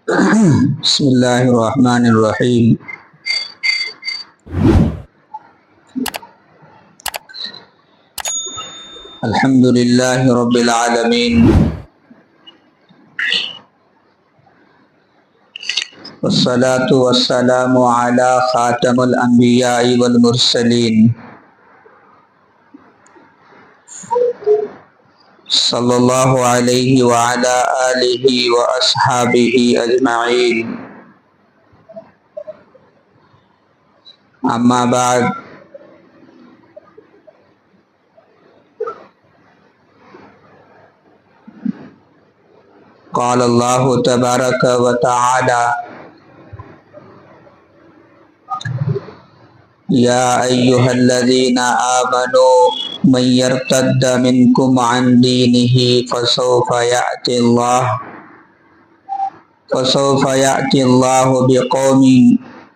بسم اللہ الرحمن الرحیم۔ الحمد للہ رب العالمین، والصلاة والسلام علی خاتم الانبیاء والمرسلین، صلی اللہ علیہ وعلی آلہ واصحابہ اجمعین۔ اما بعد، قال اللہ تبارک و تعالی: یا ایہا الذین آمنوا من یرتد منکم عن دینہ فسوف یأتی اللہ بقوم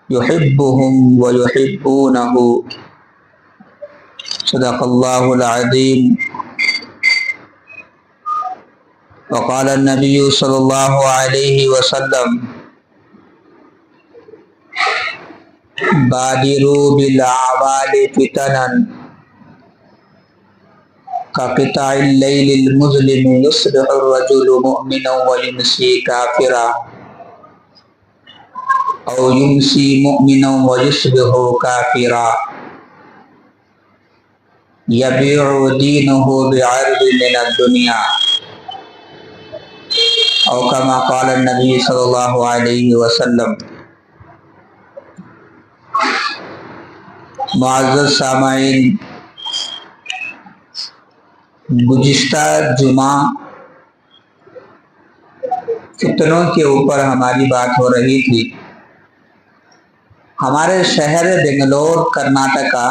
یحبهم ویحبونہ، صدق اللہ العظیم۔ وقال النبی صلی اللہ علیہ وسلم: بادروا بالاعمال فتنا كقطع الليل المظلم، يصبح الرجل مؤمنا ويمسي كافرا، او يمسي مؤمنا ويصبح كافرا، يبيع دينه بعرض من الدنيا، او كما قال النبی صلی اللہ علیہ وسلم۔ معزز سامعین، گزشتہ جمعہ فتنوں کے اوپر ہماری بات ہو رہی تھی۔ ہمارے شہر بنگلور کرناٹکا،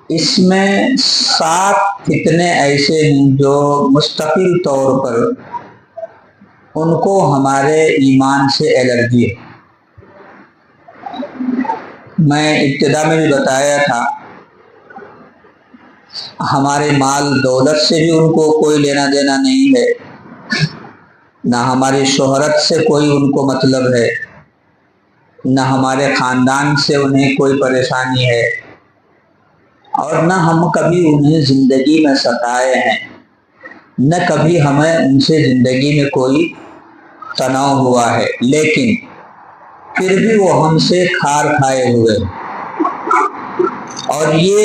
اس میں 7 فتنے ایسے ہیں جو مستقل طور پر ان کو ہمارے ایمان سے الرجی ہے۔ میں ابتدا میں بھی بتایا تھا، ہمارے مال دولت سے بھی ان کو کوئی لینا دینا نہیں ہے، نہ ہماری شہرت سے کوئی ان کو مطلب ہے، نہ ہمارے خاندان سے انہیں کوئی پریشانی ہے، اور نہ ہم کبھی انہیں زندگی میں ستائے ہیں، نہ کبھی ہمیں ان سے زندگی میں کوئی تناؤ ہوا ہے، لیکن پھر بھی وہ ہم سے کھار کھائے ہوئے، اور یہ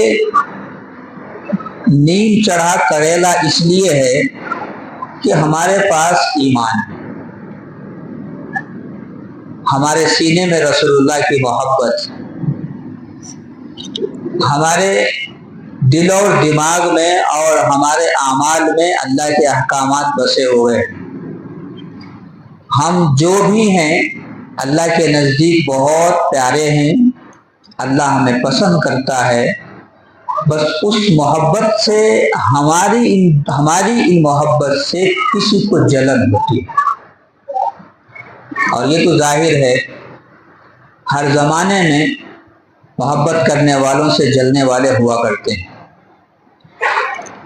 نیم چڑھا کریلا اس لیے ہے کہ ہمارے پاس ایمان ہے، ہمارے سینے میں رسول اللہ کی محبت، ہمارے دل اور دماغ میں اور ہمارے اعمال میں اللہ کے احکامات بسے ہوئے ہیں۔ ہم جو بھی ہیں اللہ کے نزدیک بہت پیارے ہیں، اللہ ہمیں پسند کرتا ہے، بس اس محبت سے ہماری ان محبت سے کسی کو جلن ہوتی ہے، اور یہ تو ظاہر ہے، ہر زمانے میں محبت کرنے والوں سے جلنے والے ہوا کرتے ہیں۔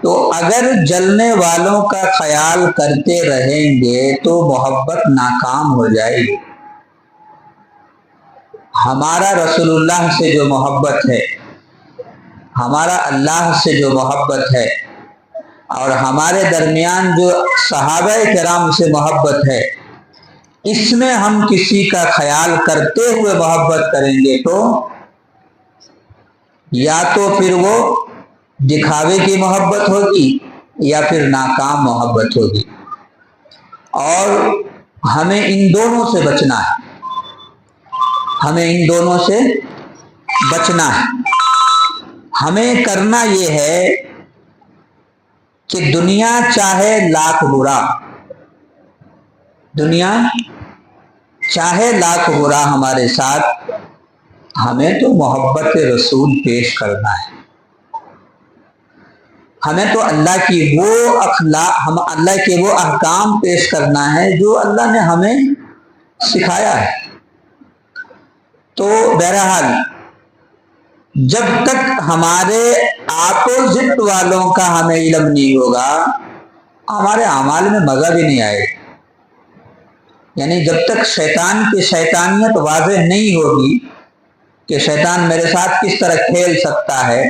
تو اگر جلنے والوں کا خیال کرتے رہیں گے تو محبت ناکام ہو جائے گی۔ ہمارا رسول اللہ سے جو محبت ہے، ہمارا اللہ سے جو محبت ہے، اور ہمارے درمیان جو صحابہ کرام سے محبت ہے، اس میں ہم کسی کا خیال کرتے ہوئے محبت کریں گے تو یا تو پھر وہ دکھاوے کی محبت ہوگی یا پھر ناکام محبت ہوگی، اور ہمیں ان دونوں سے بچنا ہے، ہمیں ان دونوں سے بچنا ہے۔ ہمیں کرنا یہ ہے کہ دنیا چاہے لاکھ برا، دنیا چاہے لاکھ برا ہمارے ساتھ، ہمیں تو محبت رسول پیش کرنا ہے، ہمیں تو اللہ کی اللہ کے وہ احکام پیش کرنا ہے جو اللہ نے ہمیں سکھایا ہے۔ تو بہرحال جب تک ہمارے اپوزٹ والوں کا ہمیں علم نہیں ہوگا، ہمارے اعمال میں مزہ بھی نہیں آئے گا۔ یعنی جب تک شیطان کی شیطانیت واضح نہیں ہوگی کہ شیطان میرے ساتھ کس طرح کھیل سکتا ہے،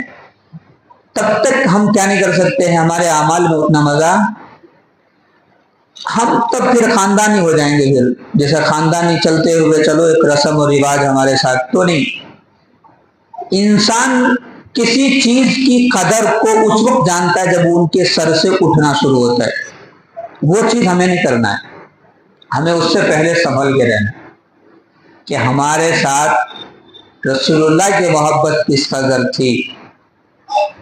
تب تک ہم کیا نہیں کر سکتے ہیں، ہمارے اعمال میں اتنا مزہ، ہم تب پھر خاندانی ہو جائیں گے، پھر جیسا خاندانی چلتے ہوئے چلو ایک رسم و رواج ہمارے ساتھ تو نہیں۔ انسان کسی چیز کی قدر کو اس وقت جانتا ہے جب ان کے سر سے اٹھنا شروع ہوتا ہے، وہ چیز ہمیں نہیں کرنا ہے، ہمیں اس سے پہلے سنبھل کے رہنا کہ ہمارے ساتھ رسول اللہ کی محبت کس قدر تھی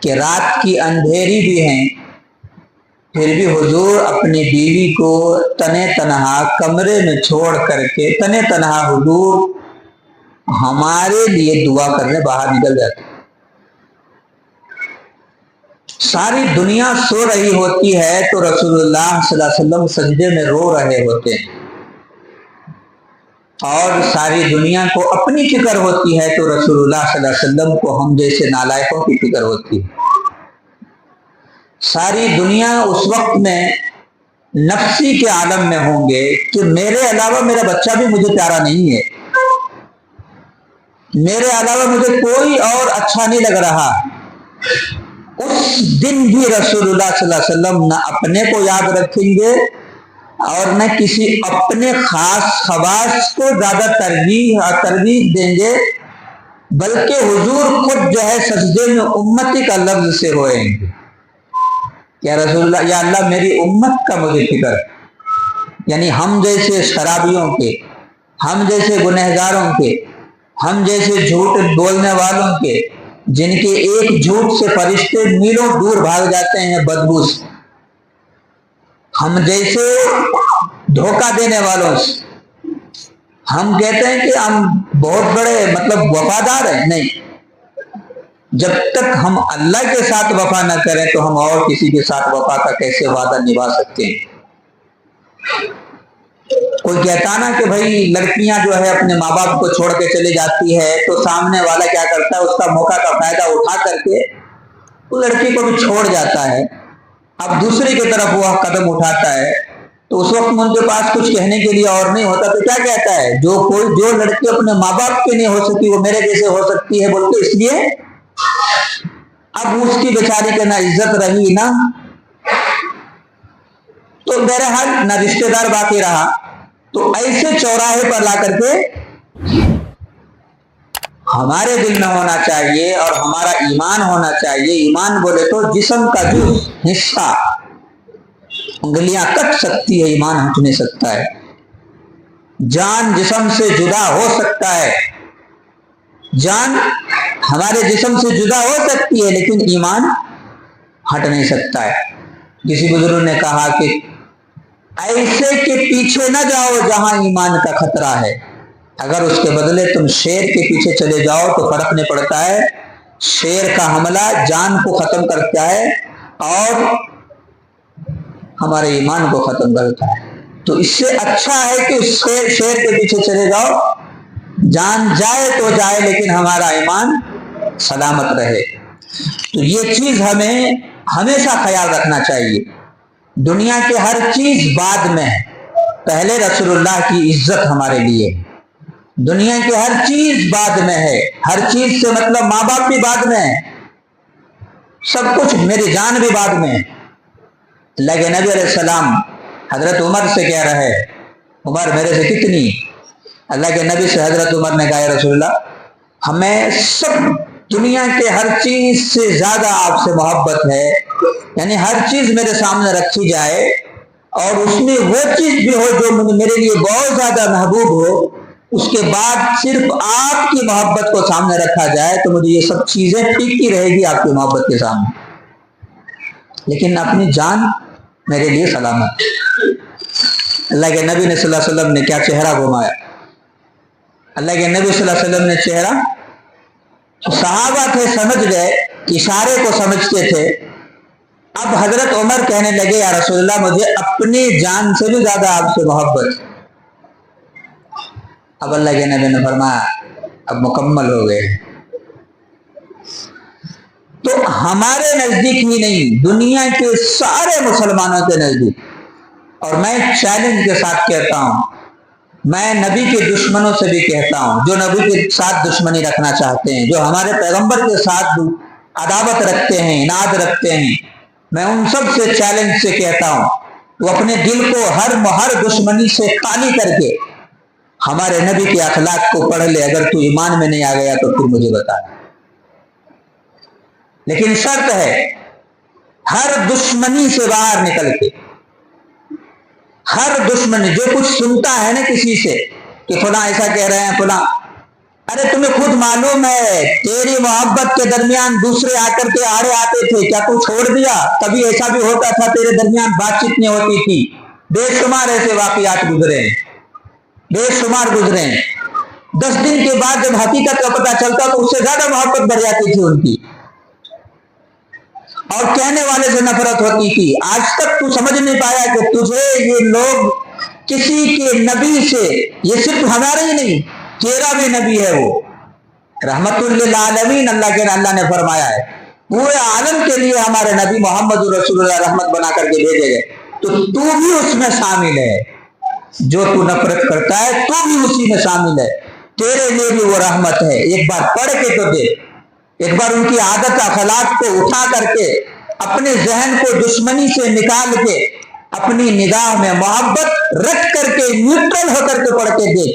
کہ رات کی اندھیری بھی ہیں پھر بھی حضور اپنی بیوی کو تنے تنہا کمرے میں چھوڑ کر کے تنے تنہا حضور ہمارے لیے دعا کرنے باہر نکل جاتے۔ ساری دنیا سو رہی ہوتی ہے تو رسول اللہ صلی اللہ علیہ وسلم سجدے میں رو رہے ہوتے ہیں، اور ساری دنیا کو اپنی فکر ہوتی ہے تو رسول اللہ صلی اللہ علیہ وسلم کو ہم جیسے نالائقوں کی فکر ہوتی ہے۔ ساری دنیا اس وقت میں نفسی کے عالم میں ہوں گے کہ میرے علاوہ میرا بچہ بھی مجھے پیارا نہیں ہے، میرے علاوہ مجھے کوئی اور اچھا نہیں لگ رہا۔ اس دن بھی رسول اللہ صلی اللہ علیہ وسلم نہ اپنے کو یاد رکھیں گے اور نہ کسی اپنے خاص خواص کو زیادہ ترجیح دیں گے، بلکہ حضور خود جو ہے سجدے میں امتی کا لفظ سے روئیں گے، یا رسول اللہ، یا اللہ میری امت کا مجھے فکر، یعنی ہم جیسے شرابیوں کے، ہم جیسے گنہگاروں کے، ہم جیسے جھوٹ بولنے والوں کے، جن کے ایک جھوٹ سے فرشتے میلوں دور بھاگ جاتے ہیں بدبو سے، ہم جیسے دھوکہ دینے والوں سے، ہم کہتے ہیں کہ ہم بہت بڑے وفادار ہیں، نہیں، جب تک ہم اللہ کے ساتھ وفا نہ کریں تو ہم اور کسی کے ساتھ وفا کا کیسے وعدہ نبھا سکتے ہیں۔ کوئی کہتا نا کہ بھائی لڑکیاں جو ہے اپنے ماں باپ کو چھوڑ کے چلی جاتی ہے تو سامنے والا کیا کرتا ہے، اس کا موقع کا فائدہ اٹھا کر کے وہ لڑکی کو بھی چھوڑ جاتا ہے، اب دوسری کی طرف وہ قدم اٹھاتا ہے تو اس وقت ان کے پاس کچھ کہنے کے لیے اور نہیں ہوتا تو کیا کہتا ہے، جو لڑکی اپنے ماں باپ کے نہیں ہو سکتی وہ میرے جیسے ہو سکتی ہے بولتے، اس لیے اب اس کی بیچاری کے نہ عزت رہی نہ تو بہرحال نہ رشتہ دار باقی رہا، تو ایسے چوراہے پر لا کر کے ہمارے دل میں ہونا چاہیے اور ہمارا ایمان ہونا چاہیے۔ ایمان بولے تو جسم کا جو حصہ انگلیاں کٹ سکتی ہے ایمان ہٹ نہیں سکتا ہے، جان جسم سے جدا ہو سکتا ہے، جان ہمارے جسم سے جدا ہو سکتی ہے لیکن ایمان ہٹ نہیں سکتا ہے۔ کسی بزرگ نے کہا کہ ایسے کے پیچھے نہ جاؤ جہاں ایمان کا خطرہ ہے، اگر اس کے بدلے تم شیر کے پیچھے چلے جاؤ تو فرق نہیں پڑتا ہے، شیر کا حملہ جان کو ختم کرتا ہے اور ہمارے ایمان کو ختم کرتا ہے، تو اس سے اچھا ہے کہ شیر کے پیچھے چلے جاؤ، جان جائے تو جائے لیکن ہمارا ایمان سلامت رہے۔ تو یہ چیز ہمیں ہمیشہ خیال رکھنا چاہیے۔ دنیا کے ہر چیز بعد میں ہے، پہلے رسول اللہ کی عزت ہمارے لیے، دنیا کی ہر چیز بعد میں ہے، ہر چیز سے مطلب ماں باپ بھی بعد میں ہے، سب کچھ، میری جان بھی بعد میں ہے۔ اللہ کے نبی علیہ السلام حضرت عمر سے کہہ رہے، عمر میرے سے کتنی؟ اللہ کے نبی سے حضرت عمر نے کہا، رسول اللہ ہمیں سب دنیا کے ہر چیز سے زیادہ آپ سے محبت ہے، یعنی ہر چیز میرے سامنے رکھی جائے اور اس میں وہ چیز بھی ہو جو میرے لیے بہت زیادہ محبوب ہو، اس کے بعد صرف آپ کی محبت کو سامنے رکھا جائے تو مجھے یہ سب چیزیں ٹھیک رہے گی آپ کی محبت کے سامنے، لیکن اپنی جان میرے لیے سلامت۔ اللہ کے نبی صلی اللہ علیہ وسلم نے کیا چہرہ گھمایا، اللہ کے نبی صلی اللہ علیہ وسلم نے چہرہ، صحابہ تھے سمجھ گئے، اشارے کو سمجھتے تھے، اب حضرت عمر کہنے لگے، یا رسول اللہ مجھے اپنی جان سے بھی زیادہ آپ سے محبت۔ اب اللہ کے نبی نے فرمایا اب مکمل ہو گئے۔ تو ہمارے نزدیک ہی نہیں، دنیا کے سارے مسلمانوں کے نزدیک، اور میں چیلنج کے ساتھ کہتا ہوں میں نبی کے دشمنوں سے بھی کہتا ہوں، جو نبی کے ساتھ دشمنی رکھنا چاہتے ہیں، جو ہمارے پیغمبر کے ساتھ عداوت رکھتے ہیں، عناد رکھتے ہیں، میں ان سب سے چیلنج سے کہتا ہوں وہ اپنے دل کو ہر دشمنی سے خالی کر کے ہمارے نبی کے اخلاق کو پڑھ لے۔ اگر تو ایمان میں نہیں آ گیا تو پھر مجھے بتا، لیکن شرط ہے ہر دشمنی سے باہر نکل کے، ہر دشمنی جو کچھ سنتا ہے نا کسی سے کہ فلاں ایسا کہہ رہے ہیں فلاں، ارے تمہیں خود معلوم ہے تیری محبت کے درمیان دوسرے آ کر کے آڑے آتے تھے، کیا تو چھوڑ دیا؟ کبھی ایسا بھی ہوتا تھا تیرے درمیان بات چیت نہیں ہوتی تھی؟ بے شمار ایسے واقعات گزرے ہیں، بے شمار گزرے ہیں۔ 10 دن کے بعد جب حقیقت کا پتہ چلتا تو اس سے زیادہ محبت بڑھ جاتی تھی ان کی، اور کہنے والے سے نفرت ہوتی تھی۔ آج تک تو سمجھ نہیں پایا کہ تجھے یہ لوگ کسی کے نبی سے، یہ صرف ہمارے ہی نہیں، تیرا بھی نبی ہے، وہ رحمت للعالمین، اللہ نے فرمایا ہے پورے عالم کے لیے ہمارے نبی محمد رسول اللہ رحمت بنا کر کے بھیجے گئے، تو بھی اس میں شامل ہے۔ جو تو نفرت کرتا ہے تو بھی اسی میں شامل ہے، تیرے لیے بھی وہ رحمت ہے۔ ایک بار پڑھ کے تو دے، ایک بار ان کی عادت اخلاق کو اٹھا کر کے اپنے ذہن کو دشمنی سے نکال کے اپنی نگاہ میں محبت رکھ کر کے نیوٹرل ہو کر کے پڑھ کے دے،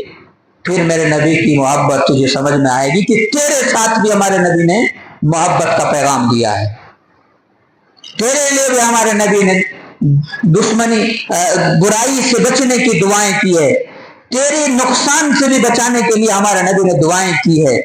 پھر میرے نبی کی محبت تجھے سمجھ میں آئے گی کہ تیرے ساتھ بھی ہمارے نبی نے محبت کا پیغام دیا ہے، تیرے لیے بھی ہمارے نبی نے دشمنی برائی سے بچنے کی دعائیں کی ہے، تیری نقصان سے بھی بچانے کے لیے ہمارے نبی نے دعائیں کی ہے۔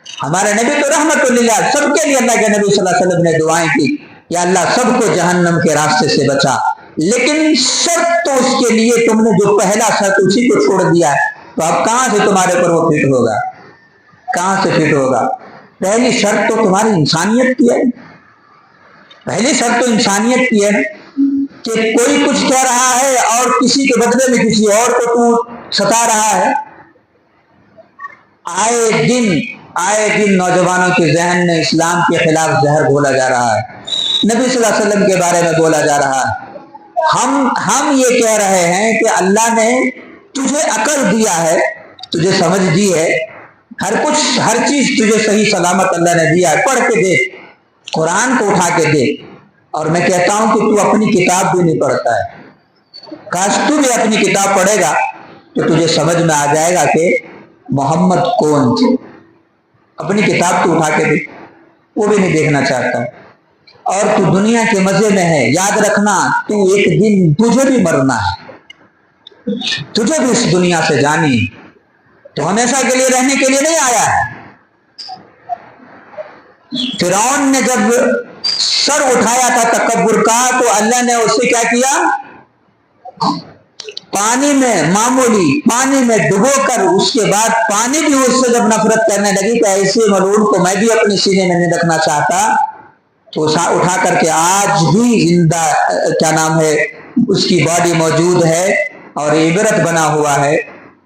ہمارے نبی تو رحمت للہ سب کے لیے، اللہ کے نبی صلی اللہ علیہ وسلم نے دعائیں کی یا اللہ سب کو جہنم کے راستے سے بچا، لیکن شرط تو اس کے لیے تم نے جو پہلا شرط اسی کو چھوڑ دیا ہے، تو اب کہاں سے تمہارے پر وہ فٹ ہوگا؟ کہاں سے فٹ ہوگا؟ پہلی شرط تو تمہاری انسانیت کی ہے، پہلی شرط تو انسانیت کی ہے کہ کوئی کچھ کہہ رہا ہے اور کسی کے بدلے میں کسی اور کو تو ستا رہا ہے۔ آئے دن نوجوانوں کے ذہن میں اسلام کے خلاف زہر گھولا جا رہا ہے، نبی صلی اللہ علیہ وسلم کے بارے میں بولا جا رہا ہے۔ ہم یہ کہہ رہے ہیں کہ اللہ نے تجھے عقل دیا ہے، تجھے سمجھ دی ہے، ہر چیز تجھے صحیح سلامت اللہ نے دیا ہے، پڑھ کے دیکھ، قرآن کو اٹھا کے دیکھ۔ اور میں کہتا ہوں کہ تو اپنی کتاب بھی نہیں پڑھتا ہے، کاش تو بھی اپنی کتاب پڑھے گا تو تجھے سمجھ میں آ جائے گا کہ محمد کون تھے۔ اپنی کتاب تو اٹھا کے دیکھ، وہ بھی نہیں دیکھنا چاہتا، اور تو دنیا کے مزے میں ہے۔ یاد رکھنا تو ایک دن تجھے بھی مرنا ہے، تجھے بھی اس دنیا سے جانی، تو ہمیشہ کے لیے رہنے کے لیے نہیں آیا ہے۔ فرعون نے جب سر اٹھایا تھا تکبر کا تو اللہ نے اس سے کیا کیا؟ پانی میں، معمولی پانی میں ڈبو کر، اس کے بعد پانی بھی اس سے جب نفرت کرنے لگی کہ ایسے ملعون کو میں بھی اپنے سینے میں نہیں رکھنا چاہتا، تو اٹھا کر کے آج بھی زندہ کیا نام ہے اس کی باڈی موجود ہے اور عبرت بنا ہوا ہے۔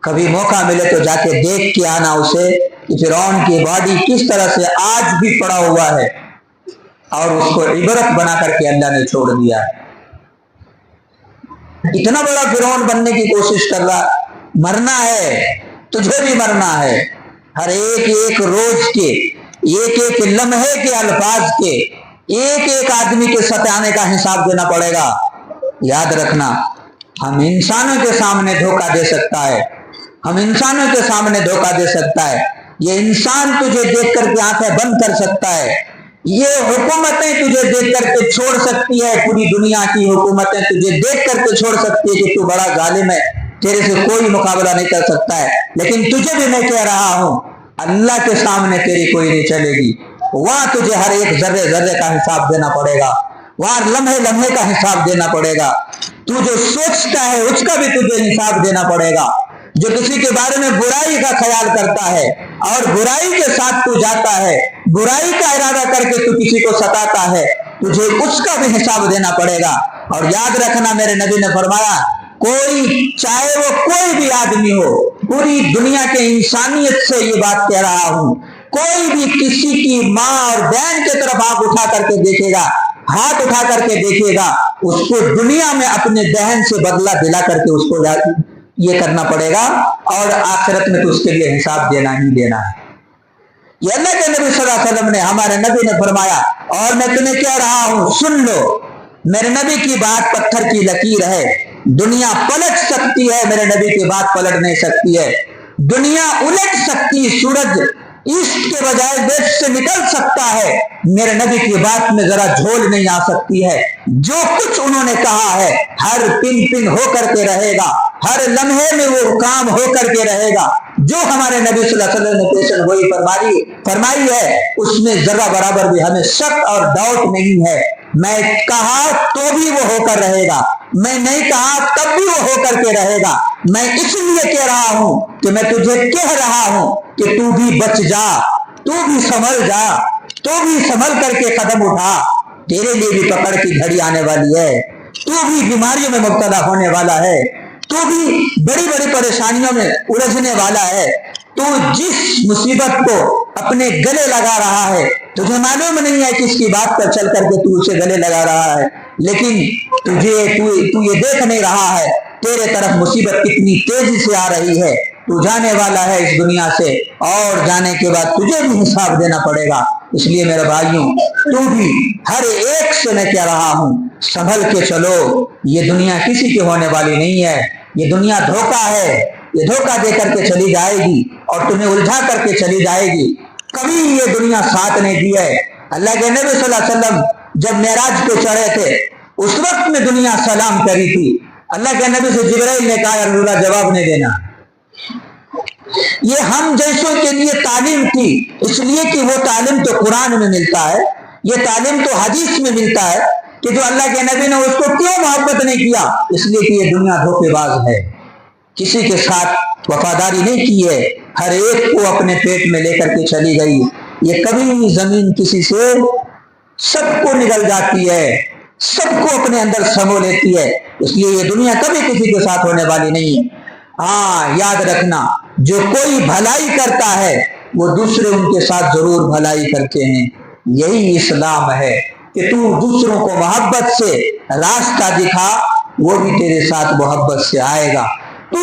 کبھی موقع ملے تو جا کے دیکھ کے آنا اسے کہ فرعون کی باڈی کس طرح سے آج بھی پڑا ہوا ہے، اور اس کو عبرت بنا کر کے اللہ نے چھوڑ دیا ہے۔ اتنا بڑا فرعون بننے کی کوشش کر رہا، مرنا ہے، تجھے بھی مرنا ہے۔ ہر ایک روز کے، ایک لمحے کے الفاظ کے، ایک آدمی کے ستانے کا حساب دینا پڑے گا۔ یاد رکھنا، ہم انسانوں کے سامنے دھوکہ دے سکتا ہے، ہم انسانوں کے سامنے دھوکہ دے سکتا ہے، یہ انسان تجھے دیکھ کر کے آنکھیں بند کر سکتا ہے، یہ حکومتیں تجھے دیکھ کر کے چھوڑ سکتی ہے، پوری دنیا کی حکومتیں تجھے دیکھ کر کے چھوڑ سکتی ہے کہ تو بڑا ظالم ہے، تیرے سے کوئی مقابلہ نہیں کر سکتا ہے، لیکن تجھے بھی میں کہہ رہا ہوں اللہ کے سامنے تیری کوئی نہیں چلے گی۔ وہاں تجھے ہر ایک ذرے ذرے کا حساب دینا پڑے گا، وہاں لمحے لمحے کا حساب دینا پڑے گا، تو جو سوچتا ہے اس کا بھی تجھے حساب دینا پڑے گا۔ جو کسی کے بارے میں برائی کا خیال کرتا ہے اور برائی کے ساتھ تو جاتا ہے، برائی کا ارادہ کر کے تو کسی کو ستاتا ہے، تجھے اس کا بھی حساب دینا پڑے گا۔ اور یاد رکھنا، میرے نبی نے فرمایا، کوئی چاہے وہ کوئی بھی آدمی ہو، پوری دنیا کے انسانیت سے یہ بات کہہ رہا ہوں، کوئی بھی کسی کی ماں اور بہن کی طرف آنکھ اٹھا کر کے دیکھے گا، ہاتھ اٹھا کر کے دیکھے گا، اس کو دنیا میں اپنے بہن سے بدلہ دلا کر کے اس کو یہ کرنا پڑے گا اور آخرت میں تو اس کے لیے حساب دینا ہی دینا ہے۔ یہ اللہ کے نبی صلی اللہ علیہ وسلم نے، ہمارے نبی نے فرمایا، اور میں تمہیں کہہ رہا ہوں سن لو، میرے نبی کی بات پتھر کی لکیر ہے، دنیا پلٹ سکتی ہے، میرے نبی کی بات پلٹ نہیں سکتی ہے، دنیا الٹ سکتی، سورج ایسٹ کے بجائے ویسٹ سے نکل سکتا ہے، میرے نبی کی بات میں ذرا جھول نہیں آ سکتی ہے۔ جو کچھ انہوں نے کہا ہے ہر پن پن ہو کر کے رہے گا، ہر لمحے میں وہ کام ہو کر کے رہے گا۔ جو ہمارے نبی صلی اللہ علیہ وسلم نے پیشن گوئی فرمائی ہے اس میں ذرہ برابر بھی ہمیں شک اور ڈاؤٹ نہیں ہے۔ میں کہا تو بھی وہ ہو کر رہے گا، میں نہیں کہا تب بھی وہ ہو کر کے رہے گا۔ میں اس لیے کہہ رہا ہوں کہ میں تجھے کہہ رہا ہوں کہ تو بھی بچ جا، تو بھی سنبھل جا، تو بھی سنبھل کر کے قدم اٹھا، تیرے لیے بھی پکڑ کی گھڑی آنے والی ہے، تو بھی بیماریوں میں مبتلا ہونے والا ہے، تو بھی بڑی بڑی پریشانیوں میں الجھنے والا ہے۔ تو جس مصیبت کو اپنے گلے لگا رہا ہے تجھے معلوم نہیں ہے کس کی بات پر چل کر کے تو اسے گلے لگا رہا ہے، لیکن تو یہ دیکھ نہیں رہا ہے تیرے طرف مصیبت کتنی تیزی سے آ رہی ہے۔ تو جانے والا ہے اس دنیا سے، اور جانے کے بعد تجھے بھی حساب دینا پڑے گا۔ اس لیے میرے بھائیوں، تو بھی ہر ایک سے میں کہہ رہا ہوں سنبھل کے چلو، یہ دنیا کسی کی ہونے والی نہیں ہے، یہ دنیا دھوکہ ہے، یہ دھوکہ دے کر کے چلی جائے گی اور تمہیں الجھا کر کے چلی جائے گی، کبھی یہ دنیا ساتھ نہیں دی ہے۔ اللہ کے نبی صلی اللہ علیہ وسلم جب معراج پہ چڑھے تھے اس وقت میں دنیا سلام کری تھی، اللہ کے نبی سے جبرائیل نے کہا رسول اللہ جواب نہیں دینا۔ یہ ہم جیسوں کے لیے تعلیم تھی، اس لیے کہ وہ تعلیم تو قرآن میں ملتا ہے، یہ تعلیم تو حدیث میں ملتا ہے کہ جو اللہ کے نبی نے اس کو کیوں محبت نہیں کیا، اس لیے کہ یہ دنیا دھوکے باز ہے، کسی کے ساتھ وفاداری نہیں کی ہے، ہر ایک کو اپنے پیٹ میں لے کر کے چلی گئی۔ یہ کبھی زمین کسی سے سب کو نگل جاتی ہے، سب کو اپنے اندر سمو لیتی ہے، اس لیے یہ دنیا کبھی کسی کے ساتھ ہونے والی نہیں ہے۔ ہاں یاد رکھنا، جو کوئی بھلائی کرتا ہے وہ دوسرے ان کے ساتھ ضرور بھلائی کرتے ہیں، یہی اسلام ہے کہ تو دوسروں کو محبت سے راستہ دکھا، وہ بھی تیرے ساتھ محبت سے آئے گا۔ تو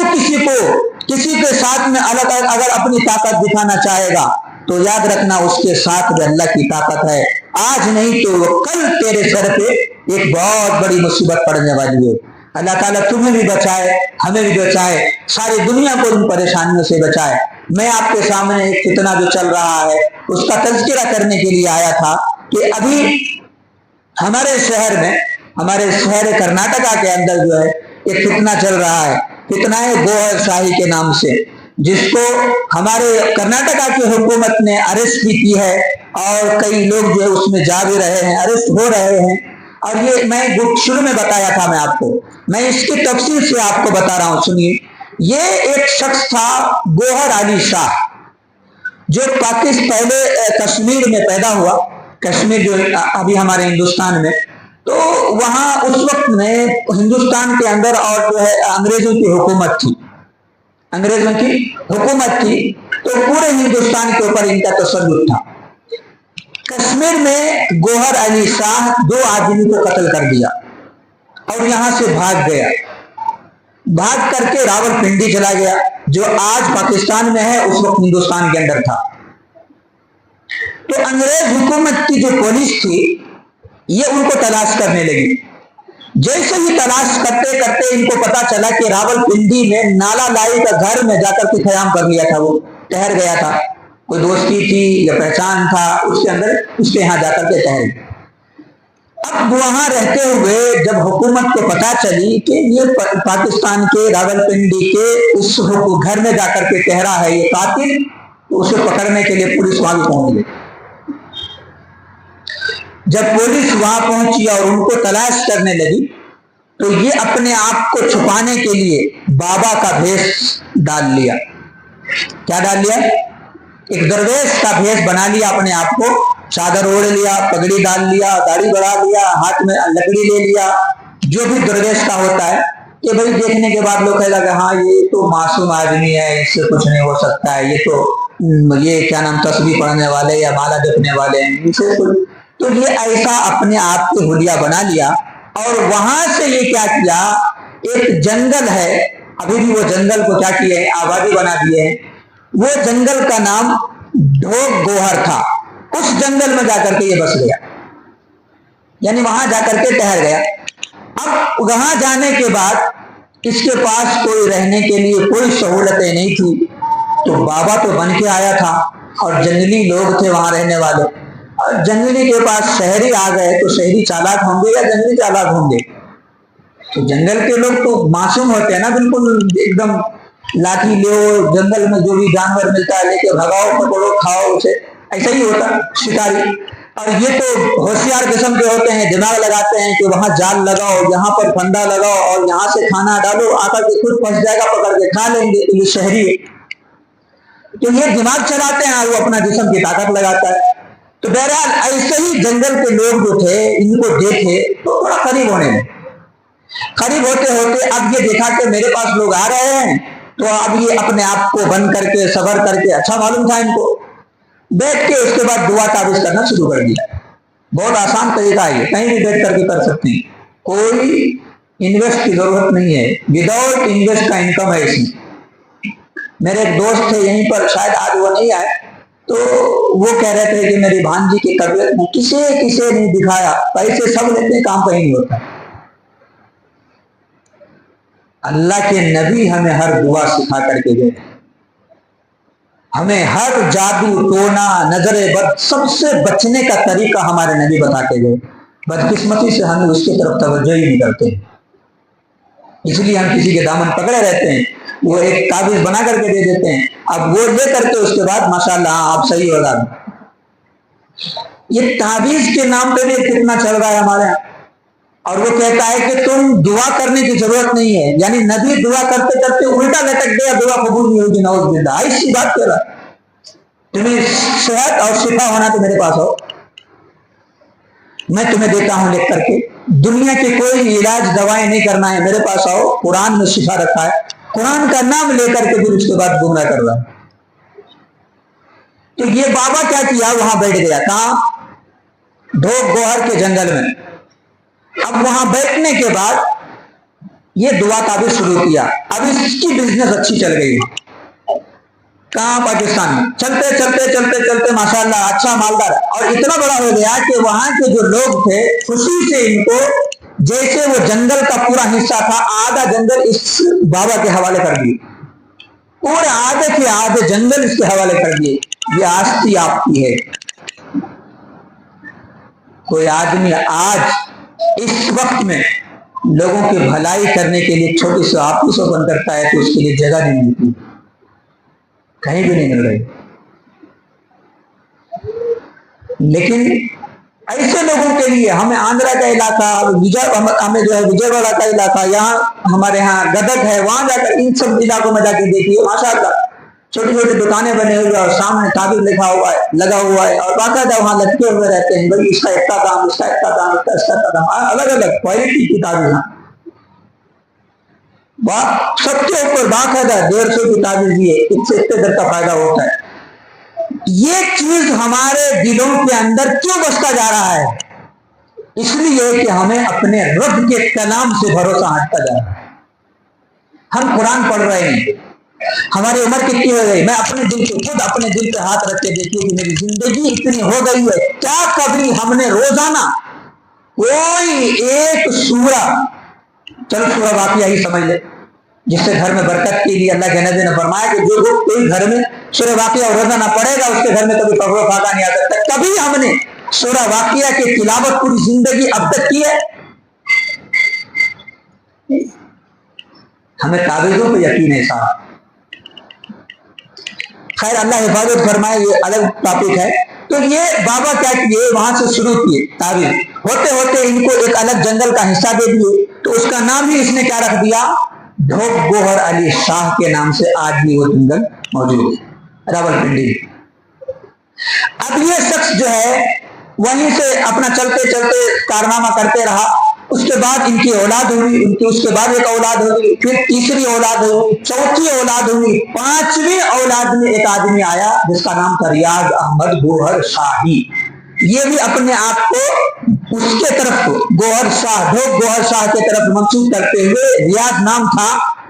کسی کے ساتھ میں الگ اگر اپنی طاقت دکھانا چاہے گا تو یاد رکھنا اس کے ساتھ بھی اللہ کی طاقت ہے، آج نہیں تو کل تیرے سر پہ ایک بہت بڑی مصیبت پڑنے والی ہے۔ اللہ تعالیٰ تمہیں بھی بچائے، ہمیں بھی بچائے، ساری دنیا کو ان پریشانیوں سے بچائے۔ میں آپ کے سامنے ایک فتنہ جو چل رہا ہے اس کا تذکرہ کرنے کے لیے آیا تھا کہ ابھی ہمارے شہر میں، ہمارے شہر کرناٹکا کے اندر جو ہے ایک فتنہ چل رہا ہے، فتنہ ہے گوہر شاہی کے نام سے، جس کو ہمارے کرناٹکا کی حکومت نے ارسٹ بھی کی ہے، اور کئی لوگ جو ہے اس میں جا بھی رہے ہیں، ارسٹ ہو رہے ہیں۔ اور یہ میں شروع میں بتایا تھا میں آپ کو، میں اس کی تفصیل سے آپ کو بتا رہا ہوں، سنیے۔ یہ ایک شخص تھا گوہر علی شاہ، جو پہلے کشمیر میں پیدا ہوا، کشمیر جو ابھی ہمارے ہندوستان میں، تو وہاں اس وقت میں ہندوستان کے اندر اور جو ہے انگریزوں کی حکومت تھی، انگریزوں کی حکومت تھی، تو پورے ہندوستان کے اوپر ان کا تسلط تھا۔ کشمیر میں گوہر علی شاہ 2 آدمی کو قتل کر دیا اور یہاں سے بھاگ گیا، بھاگ کر کے راول پنڈی چلا گیا، جو آج پاکستان میں ہے اس وقت ہندوستان کے اندر تھا۔ تو انگریز حکومت کی جو پولیس تھی یہ ان کو تلاش کرنے لگی، جیسے ہی تلاش کرتے کرتے ان کو پتا چلا کہ راول پنڈی میں نالا لائی کا گھر میں جا کر کے قیام کر لیا تھا، وہ ٹہر گیا تھا، کوئی دوستی تھی یا پہچان تھا اس کے اندر، اس کے یہاں جا کر کے ٹہر گیا۔ اب وہاں رہتے ہوئے جب حکومت کو پتا چلی کہ یہ پاکستان کے راول پنڈی کے اس گھر میں جا کر کے ٹہرا ہے یہ قاتل، تو اسے پکڑنے کے لیے پولیس وہاں پہنچ گئی۔ جب پولیس وہاں پہنچی اور ان کو تلاش کرنے لگی تو یہ اپنے آپ کو چھپانے کے لیے بابا کا بھیس ڈال لیا۔ کیا ڈال لیا؟ ایک درویش کا بھیس بنا لیا اپنے آپ کو، چادر اوڑھ لیا، پگڑی ڈال لیا، داڑھی بڑھا لیا، ہاتھ میں لکڑی لے لیا، جو بھی درویش کا ہوتا ہے کہ بھائی دیکھنے کے بعد لوگ کہے گا کہ ہاں یہ تو معصوم آدمی ہے، اس سے کچھ نہیں ہو سکتا ہے، یہ کیا نام تسبیح پڑھنے والے یا مالا جپنے والے ہیں، ان سے تو یہ ایسا اپنے آپ کو حلیہ بنا لیا۔ اور وہاں سے یہ کیا کیا، ایک جنگل ہے ابھی بھی وہ جنگل کو کیا کیے ہیں، آبادی بنا دیے ہیں. وہ جنگل کا نام ڈھوک گوہر تھا. اس جنگل میں جا کر کے یہ بس گیا، یعنی وہاں جا کر کے ٹھہر گیا. اب وہاں جانے کے بعد اس کے پاس کوئی رہنے کے لیے کوئی سہولتیں نہیں تھی. تو بابا تو بن کے آیا تھا اور جنگلی لوگ تھے وہاں رہنے والے. اور جنگلی کے پاس شہری آ گئے تو شہری چالاک ہوں گے یا جنگلی چالاک ہوں گے؟ تو جنگل کے لوگ تو معصوم ہوتے ہیں نا، بالکل ایک دم لاٹھی لو، جنگل میں جو بھی جانور ملتا ہے لے کے بھگاؤ، پکڑو، کھاؤ اسے، ایسا ہی ہوتا شکاری. اور یہ تو ہوشیار قسم کے ہوتے ہیں، دماغ لگاتے ہیں کہ وہاں جال لگاؤ، یہاں پر پھندا لگاؤ اور یہاں سے کھانا ڈالو، آ کر کے خود پھنس جائے گا، پکڑ کے کھا لیں گے. تو یہ شہری ہے، تو یہ دماغ چلاتے ہیں اور وہ اپنا جسم کی طاقت لگاتا ہے. تو بہرحال ایسے ہی جنگل کے لوگ جو تھے ان کو دیکھے تو تھوڑا قریب ہونے لگے. قریب ہوتے ہوتے اب یہ دیکھا کہ میرے پاس لوگ آ رہے ہیں، تو اب یہ اپنے آپ کو بند کر کے صبر کر کے، اچھا معلوم تھا ان کو، بیٹھ کے اس کے بعد دعا تعویذ کرنا شروع کر دیا. بہت آسان طریقہ ہے، یہ کہیں بھی بیٹھ کر کے کر سکتے ہیں، کوئی انویسٹ کی ضرورت نہیں ہے، وداؤٹ انویسٹ کا انکم ہے اس میں. میرے ایک دوست تھے یہیں پر، شاید آج وہ نہیں آئے، تو وہ کہہ رہے تھے کہ میری بھانجی کی طبیعت میں کسے نہیں دکھایا، پیسے سب لیتے ہیں، کام کہیں نہیں ہوتا. اللہ کے نبی ہمیں ہر دعا سکھا کر کے گئے، ہمیں ہر جادو ٹونا نظر بد سب سے بچنے کا طریقہ ہمارے نبی بتا کے گئے. بدقسمتی سے ہم اس کی طرف توجہ ہی نہیں کرتے، اس لیے ہم کسی کے دامن پکڑے رہتے ہیں. وہ ایک تعویذ بنا کر کے دے دیتے ہیں، اب وہ لے کر کے اس کے بعد ماشاءاللہ آپ صحیح ہوگا. یہ تعویذ کے نام پہ بھی کتنا چل رہا ہے ہمارے یہاں. اور وہ کہتا ہے کہ تم دعا کرنے کی ضرورت نہیں ہے، یعنی نبی دعا کرتے کرتے الٹا لٹک گیا، دعا قبول نہیں ہوگی، نعوذ باللہ. ایسی بات کہہ رہا ہے، تمہیں صحت اور شفا ہونا تو میرے پاس ہو، میں تمہیں دیتا ہوں لکھ کر کے. دنیا کے کوئی علاج دوائیں نہیں کرنا ہے، میرے پاس آؤ، قرآن میں شفا رکھا ہے. قرآن کا نام لے کر کے پھر اس کے بعد گمراہ کر رہا ہے. تو یہ بابا کیا کیا، وہاں بیٹھ گیا، کہاں؟ ڈھوک گوہر کے جنگل میں. اب وہاں بیٹھنے کے بعد یہ دعا تعویذ شروع کیا. اب اس کی بزنس اچھی چل گئی. کہاں؟ پاکستان میں. چلتے چلتے چلتے چلتے ماشاءاللہ اچھا مالدار، اور اتنا بڑا ہو گیا کہ وہاں کے جو لوگ تھے خوشی سے ان کو، جیسے وہ جنگل کا پورا حصہ تھا، آدھا جنگل اس بابا کے حوالے کر دیے، پورے آدھے کے آدھے جنگل اس کے حوالے کر دیے. یہ آستی آپ کی ہے. کوئی آدمی آج اس وقت میں لوگوں کی بھلائی کرنے کے لیے چھوٹی سی آفس اوپن کرتا ہے تو اس کے لیے جگہ نہیں ملتی، کہیں بھی نہیں مل رہی. لیکن ایسے لوگوں کے لیے ہمیں آندھرا کا علاقہ، ہمیں جو ہے وجے واڑہ کا علاقہ، یہاں ہمارے یہاں گدک ہے، وہاں جا کر ان سب علاقوں میں جا کے دیکھیے ماشاءاللہ چھوٹی چھوٹی دکانیں بنے ہوئی اور سامنے تعبیر لکھا ہوا ہے، لگا ہوا ہے، اور باقاعدہ وہاں لٹکے ہوئے رہتے ہیں، بھائی اس کا اتنا دام، اس کا اتنا دام، اس کا دام، الگ الگ کوالٹی کی تعبیر. سب کے اوپر باقاعدہ 150 کی تعبیر دی ہے، اس سے اتنے در کا فائدہ ہوتا ہے. یہ چیز ہمارے دلوں کے اندر کیوں بستا جا رہا ہے؟ اس لیے کہ ہمیں اپنے رب کے کلام سے بھروسہ ہٹتا جا رہا ہے. ہم قرآن پڑھ رہے ہیں، ہماری عمر کتنی ہو گئی، میں اپنے دل پہ خود اپنے دل پہ ہاتھ رکھ کے دیکھیے کہ میری زندگی اتنی ہو گئی ہے، کیا کبھی ہم نے روزانہ کوئی ایک سورہ، چلو سورہ واقعہ ہی سمجھ لے، جس سے گھر میں برکت کے لیے اللہ کے نبی نے فرمایا کہ جو کوئی گھر میں سورہ واقعہ روزانہ پڑھے گا اس کے گھر میں کبھی پکڑو پھاکا نہیں آ سکتا. کبھی ہم نے سورہ واقعہ کی تلاوت پوری زندگی اب تک کی ہے؟ ہمیں تعویذوں پہ یقین ہے صاحب. خیر اللہ حفاظت فرمائے، یہ الگ ٹاپک ہے. تو یہ بابا کیا کیے، وہاں سے شروع کیے تعویذ. ہوتے ہوتے ان کو ایک الگ جنگل کا حصہ دے دیے، تو اس کا نام بھی اس نے کیا رکھ دیا؟ ڈھوک گوہر علی شاہ کے نام سے آج بھی وہ جنگل موجود ہے، راولپنڈی. اب یہ شخص جو ہے وہیں سے اپنا چلتے چلتے کارنامہ کرتے رہا. اس کے بعد ان کی اولاد ہوئی، ان کی اس کے بعد ایک اولاد ہوئی، پھر تیسری اولاد ہوئی، چوتھی اولاد ہوئی، پانچویں اولاد میں ایک آدمی آیا جس کا نام تھا ریاض احمد گوہر شاہی. یہ بھی اپنے آپ کو اس کے طرف گوہر شاہ، ڈھوک گوہر شاہ کے طرف منسوب کرتے ہوئے ریاض نام تھا،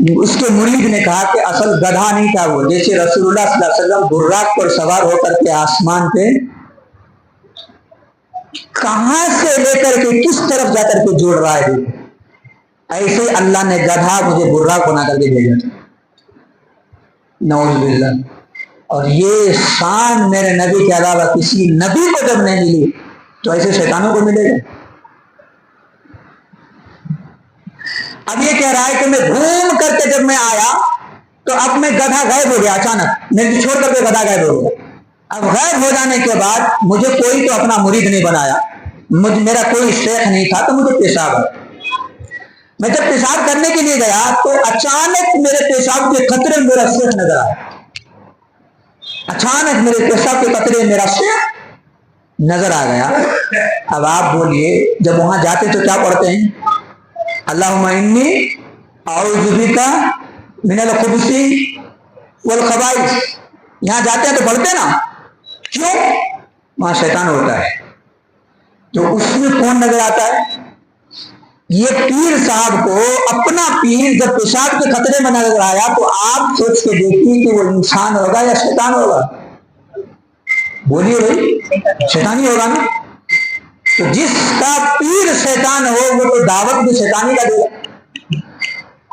اس کے مرید نے کہا کہ اصل گدھا نہیں تھا وہ، جیسے رسول اللہ صلی اللہ علیہ وسلم براق پر سوار ہو کر کے آسمان پہ کہاں سے لے کر کے کس طرف جا کر کے جوڑ رہا ہے، ایسے اللہ نے گدھا مجھے براق بنا کر کے بھیجا تھا، نعوذ باللہ۔ اور یہ شان میرے نبی کے علاوہ کسی نبی کو جب نہیں ملی تو ایسے شیطانوں کو ملے گا۔ اب یہ کہہ رہا ہے کہ میں گھوم کر کے جب میں آیا تو اب میں گدھا غائب ہو گیا، اچانک میں چھوڑ کر کے گدھا غائب ہو گیا۔ اب غائب ہو جانے کے بعد مجھے کوئی تو اپنا مرید نہیں بنایا، میرا کوئی شیخ نہیں تھا، تو مجھے پیشاب ہے۔ میں جب پیشاب کرنے کے لیے گیا تو اچانک میرے پیشاب کے قطرے میرا شیخ نظر آیا، اچانک میرے پیشاب کے قطرے میرا شیخ نظر آ گیا۔ اب آپ بولیے جب وہاں جاتے تو کیا پڑھتے ہیں؟ اللہم انی اعوذ بک من الخبث والخبائث، یہاں جاتے ہیں تو پڑھتے نا، کیوں؟ وہاں شیطان ہوتا ہے۔ تو اس میں کون نظر آتا ہے؟ یہ پیر صاحب کو اپنا پیر جب پیشاب کے خطرے میں نظر آیا تو آپ سوچ کے دیکھیے کہ وہ انسان ہوگا یا شیطان ہوگا؟ بولیے بھائی، شیطانی ہوگا نا۔ تو جس کا پیر شیطان ہو وہ تو دعوت بھی شیطانی کا دے گا۔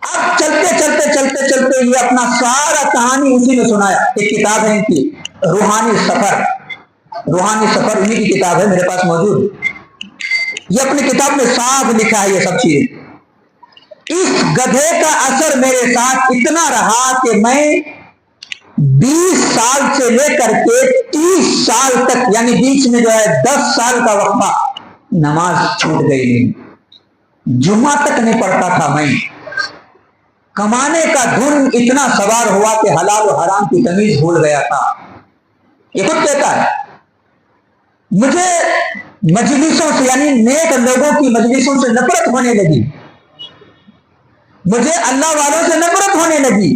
اب چلتے چلتے چلتے چلتے یہ اپنا سارا کہانی اسی میں سنایا۔ ایک کتاب ہے ان کی روحانی سفر، روحانی سفر انہی کی کتاب ہے، میرے پاس موجود ہے۔ یہ اپنی کتاب میں صاف لکھا ہے یہ سب چیزیں۔ اس گدھے کا اثر میرے ساتھ اتنا رہا کہ میں 20 سال سے لے کر کے 30 سال تک، یعنی بیچ میں جو ہے 10 سال کا وقفہ، نماز چھوٹ گئی، جمعہ تک نہیں پڑھتا تھا میں۔ کمانے کا دھن اتنا سوار ہوا کہ حلال و حرام کی تمیز بھول گیا تھا۔ یہ خود کہتا ہے۔ مجھے مجلسوں سے، یعنی نیک لوگوں کی مجلسوں سے نفرت ہونے لگی، مجھے اللہ والوں سے نفرت ہونے لگی،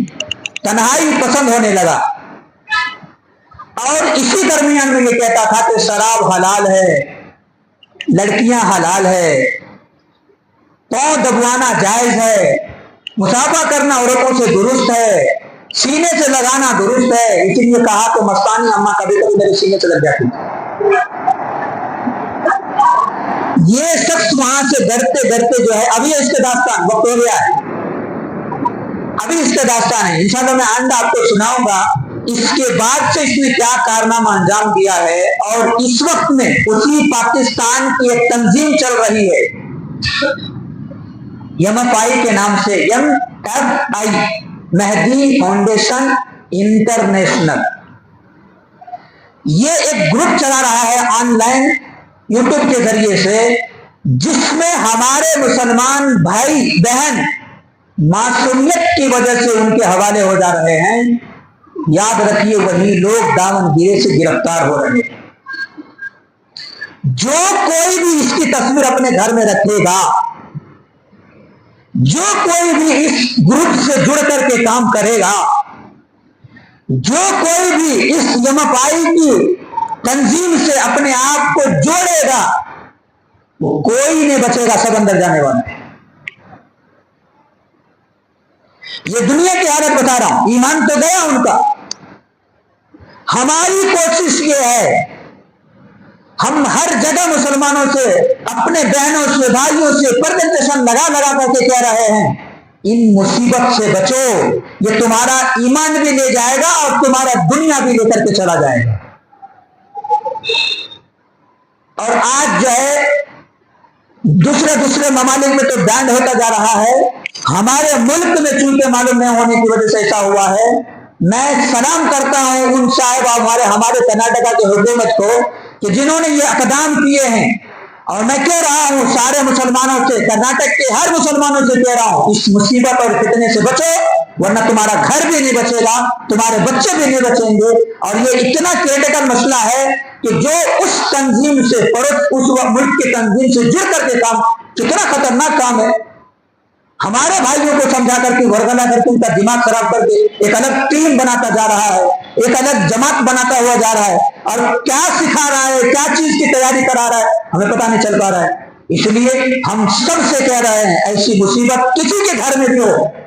تنہائی پسند ہونے لگا۔ اور اسی درمیان میں یہ کہتا تھا کہ شراب حلال ہے، لڑکیاں حلال ہے، پاؤں دبوانا جائز ہے، مصافحہ کرنا عورتوں سے درست ہے، سینے سے لگانا درست ہے۔ اسی لیے کہا کہ مستانی اماں کبھی کبھی میرے سینے سے لگ جاتی۔ یہ شخص وہاں سے ڈرتے ڈرتے جو ہے، ابھی اس کے داستان وقت ہو گیا ہے، ابھی اس کا داستان ہے، انشاءاللہ میں آئندہ آپ کو سناؤں گا اس کے بعد سے اس نے کیا کارنامہ انجام دیا ہے۔ اور اس وقت میں اسی پاکستان کی ایک تنظیم چل رہی ہے MFI کے نام سے، MFI مہدی فاؤنڈیشن انٹرنیشنل۔ یہ ایک گروپ چلا رہا ہے آن لائن یوٹیوب کے ذریعے سے، جس میں ہمارے مسلمان بھائی بہن معصومیت کی وجہ سے ان کے حوالے ہو جا رہے ہیں۔ یاد رکھیے وہی لوگ دامن گیرے سے گرفتار ہو رہے ہیں۔ جو کوئی بھی اس کی تصویر اپنے گھر میں رکھے گا، جو کوئی بھی اس گروپ سے جڑ کر کے کام کرے گا، جو کوئی بھی اس MFI کی تنظیم سے اپنے آپ کو جوڑے گا، وہ کوئی نہیں بچے گا، سب اندر جانے والا ہے۔ یہ دنیا کی حالت بتا رہا ہوں، ایمان تو گیا ان کا۔ ہماری کوشش یہ ہے، ہم ہر جگہ مسلمانوں سے، اپنے بہنوں سے، بھائیوں سے پرزنٹیشن لگا لگا کر کے کہہ رہے ہیں ان مصیبت سے بچو، یہ تمہارا ایمان بھی لے جائے گا اور تمہارا دنیا بھی لے کر کے چلا جائے گا۔ اور آج جو ہے دوسرے ممالک میں تو بینڈ ہوتا جا رہا ہے، ہمارے ملک میں چونکہ معلوم نہیں ہونے کی وجہ سے ایسا ہوا ہے۔ میں سلام کرتا ہوں ان صاحب ہمارے کرناٹکا کی حکومت کو کہ جنہوں نے یہ اقدام کیے ہیں، اور میں کہہ رہا ہوں سارے مسلمانوں سے، کرناٹک کے ہر مسلمانوں سے کہہ رہا ہوں، اس مصیبت اور فتنے سے بچو، ورنہ تمہارا گھر بھی نہیں بچے گا، تمہارے بچے بھی نہیں بچیں گے۔ اور یہ اتنا کریٹیکل مسئلہ ہے کہ جو اس تنظیم سے اس ملک کی تنظیم سے جڑ کر کے کام، کتنا خطرناک کام ہے۔ ہمارے بھائیوں کو سمجھا کر کے ورگلا کر کے ان کا دماغ خراب کر کے ایک الگ ٹیم بناتا جا رہا ہے، ایک الگ جماعت بناتا ہوا جا رہا ہے، اور کیا سکھا رہا ہے، کیا چیز کی تیاری کرا رہا ہے، ہمیں پتہ نہیں چل پا رہا ہے۔ اس لیے ہم سب سے کہہ رہے ہیں ایسی مصیبت کسی کے گھر میں بھی ہو،